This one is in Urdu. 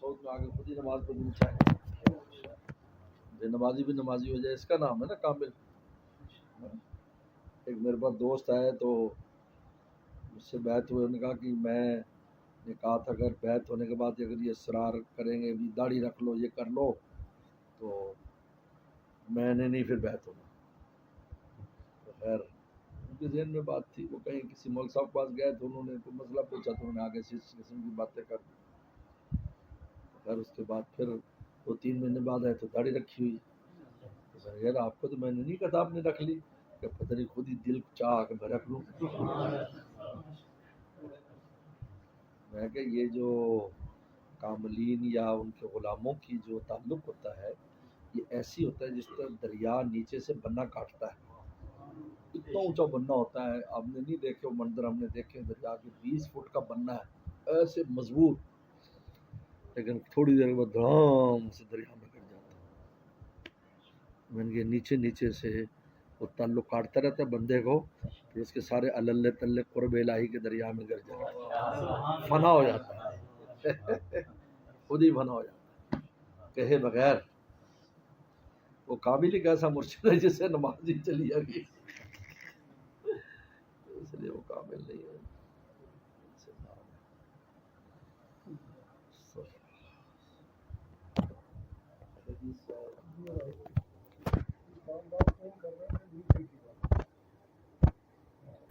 مسعود میں آگے خود ہی نماز پہ پوچھا ہے، بے نمازی بھی نمازی ہو جائے، اس کا نام ہے نا کامل۔ ایک میرے پاس دوست آئے تو مجھ سے بیعت ہوئے، انہوں نے کہا کہ میں نے کہا تھا اگر بیعت ہونے کے بعد اگر یہ اصرار کریں گے بھی داڑھی رکھ لو یہ کر لو تو میں نے نہیں پھر بیعت ہونا۔ تو خیر ان کے ذہن میں بات تھی، وہ کہیں کسی مول صاحب کے پاس گئے تو انہوں نے کوئی مسئلہ پوچھا تو انہوں نے آگے سے اس قسم کی باتیں کر دی۔ خیر اس کے بعد پھر 2-3 مہینے بعد آئے تو داڑھی رکھی ہوئی، تو میں نے کہا یار آپ کو تو میں نے نہیں کہا تھا آپ نے رکھ لی، کہ پتہ نہیں خود ہی دل چاہ کہ میں رکھ لوں۔ میں کہ یہ جو کاملین یا ان کے غلاموں کی جو تعلق ہوتا ہے یہ ایسی ہوتا ہے جس طرح دریا نیچے سے بننا کاٹتا ہے، اتنا اونچا بننا ہوتا ہے، آپ نے نہیں دیکھے وہ منظر، ہم نے دیکھے دریا کے 20 فٹ کا بننا ہے ایسے مضبوط، لیکن تھوڑی دیر بعد دھڑام سے دریا میں گر جاتا ہے۔ میں نے کہا نیچے نیچے سے وہ تعلق کاٹتا رہتا ہے بندے کو، پھر اس کے سارے اللہ تلے قرب الہی کے دریا میں گر جاتا ہے، فنا ہو جاتا ہے، خود ہی فنا ہو جاتا ہے کہے بغیر۔ وہ قابل ہی کیسا مرشد ہے جس سے نماز ہی چلی جائے، اس لیے وہ کامل نہیں ہے۔